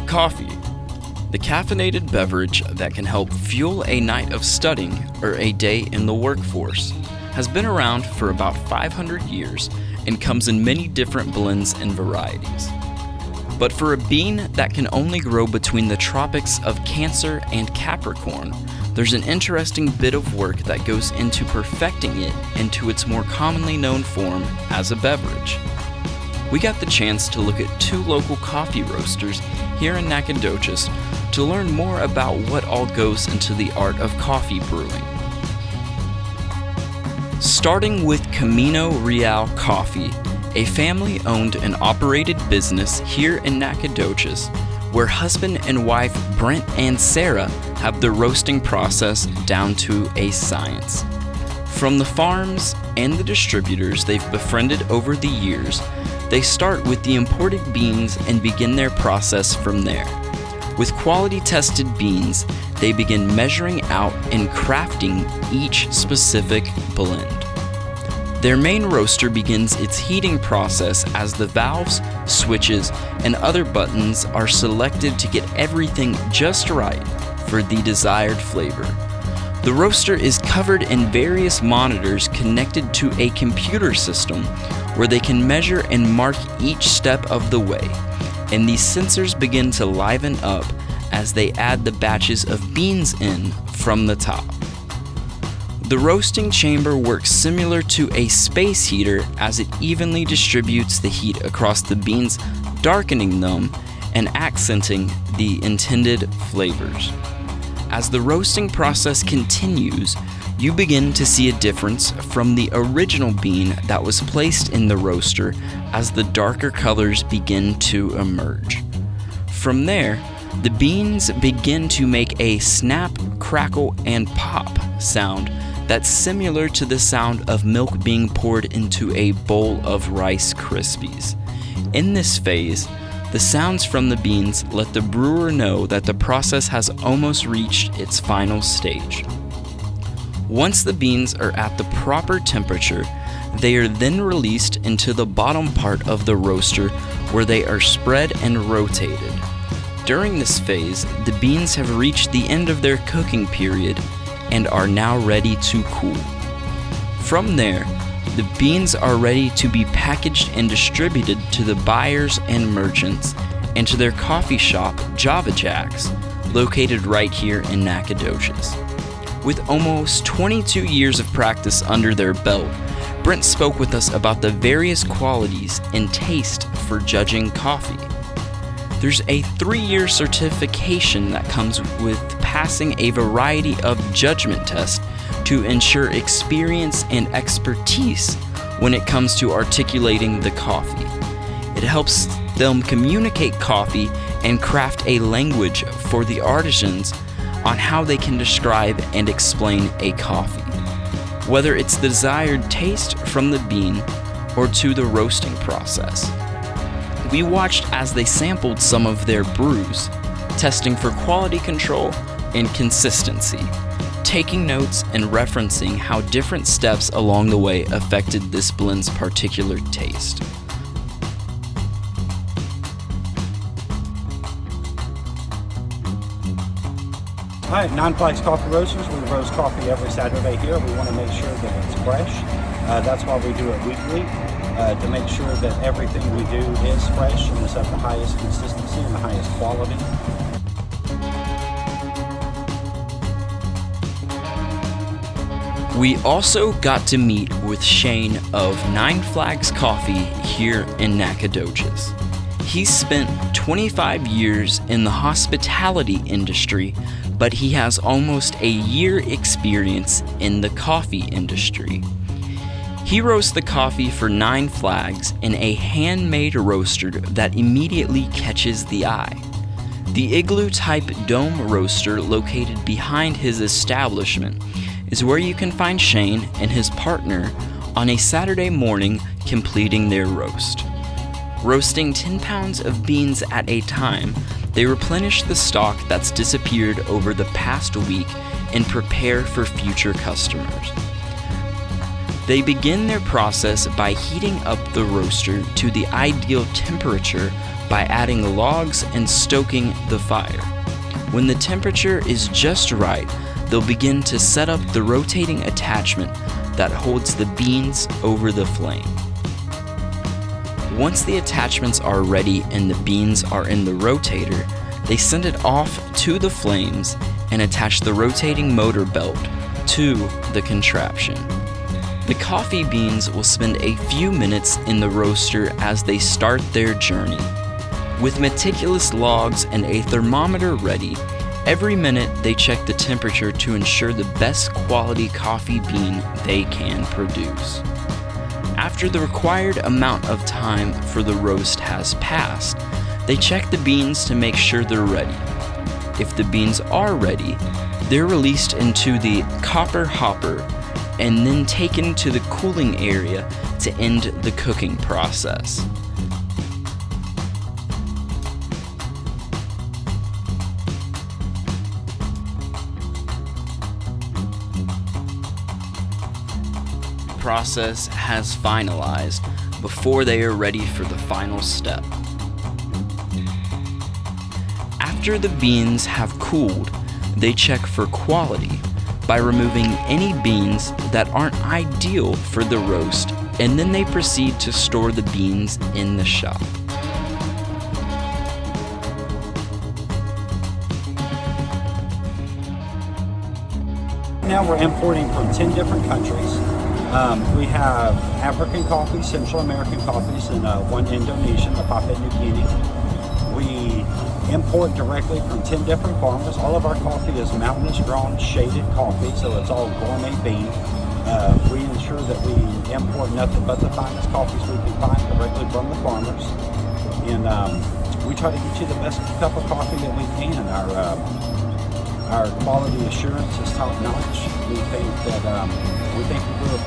Coffee, the caffeinated beverage that can help fuel a night of studying or a day in the workforce, has been around for about 500 years and comes in many different blends and varieties. But for a bean that can only grow between the tropics of Cancer and Capricorn, there's an interesting bit of work that goes into perfecting it into its more commonly known form as a beverage. We got the chance to look at 2 local coffee roasters here in Nacogdoches to learn more about what all goes into the art of coffee brewing. Starting with Camino Real Coffee, a family-owned and operated business here in Nacogdoches, where husband and wife Brent and Sarah have the roasting process down to a science. From the farms and the distributors they've befriended over the years, they start with the imported beans and begin their process from there. With quality-tested beans, they begin measuring out and crafting each specific blend. Their main roaster begins its heating process as the valves, switches, and other buttons are selected to get everything just right for the desired flavor. The roaster is covered in various monitors connected to a computer system where they can measure and mark each step of the way, and these sensors begin to liven up as they add the batches of beans in from the top. The roasting chamber works similar to a space heater as it evenly distributes the heat across the beans, darkening them and accenting the intended flavors. As the roasting process continues, you begin to see a difference from the original bean that was placed in the roaster as the darker colors begin to emerge. From there, the beans begin to make a snap, crackle, and pop sound that's similar to the sound of milk being poured into a bowl of Rice Krispies. In this phase, the sounds from the beans let the brewer know that the process has almost reached its final stage. Once the beans are at the proper temperature, they are then released into the bottom part of the roaster where they are spread and rotated. During this phase, the beans have reached the end of their cooking period and are now ready to cool. From there, the beans are ready to be packaged and distributed to the buyers and merchants and to their coffee shop, Java Jacks, located right here in Nacogdoches. With almost 22 years of practice under their belt, Brent spoke with us about the various qualities and taste for judging coffee. There's a 3-year certification that comes with passing a variety of judgment tests to ensure experience and expertise when it comes to articulating the coffee. It helps them communicate coffee and craft a language for the artisans on how they can describe and explain a coffee, whether it's the desired taste from the bean or to the roasting process. We watched as they sampled some of their brews, testing for quality control and consistency, taking notes and referencing how different steps along the way affected this blend's particular taste. Hi, Non-Flags Coffee Roasters. We roast coffee every Saturday here. We want to make sure that it's fresh. That's why we do it weekly, to make sure that everything we do is fresh and is of the highest consistency and the highest quality. We also got to meet with Shane of 9 Flags Coffee here in Nacogdoches. He's spent 25 years in the hospitality industry, but he has almost a year experience in the coffee industry. He roasts the coffee for 9 Flags in a handmade roaster that immediately catches the eye. The igloo-type dome roaster located behind his establishment is where you can find Shane and his partner on a Saturday morning completing their roast. Roasting 10 pounds of beans at a time, they replenish the stock that's disappeared over the past week and prepare for future customers. They begin their process by heating up the roaster to the ideal temperature by adding logs and stoking the fire. When the temperature is just right, they'll begin to set up the rotating attachment that holds the beans over the flame. Once the attachments are ready and the beans are in the rotator, they send it off to the flames and attach the rotating motor belt to the contraption. The coffee beans will spend a few minutes in the roaster as they start their journey. With meticulous logs and a thermometer ready, every minute they check the temperature to ensure the best quality coffee bean they can produce. After the required amount of time for the roast has passed, they check the beans to make sure they're ready. If the beans are ready, they're released into the copper hopper and then taken to the cooling area to end the cooking process. Process has finalized before they are ready for the final step. After the beans have cooled, they check for quality by removing any beans that aren't ideal for the roast, and then they proceed to store the beans in the shop. Now we're importing from 10 different countries. We have African coffee, Central American coffees, and one Indonesian, the Papua New Guinea. We import directly from 10 different farmers. All of our coffee is mountainous grown, shaded coffee, so it's all gourmet bean. We ensure that we import nothing but the finest coffees we can find directly from the farmers. And we try to get you the best cup of coffee that we can. Our quality assurance is top notch. We think we do a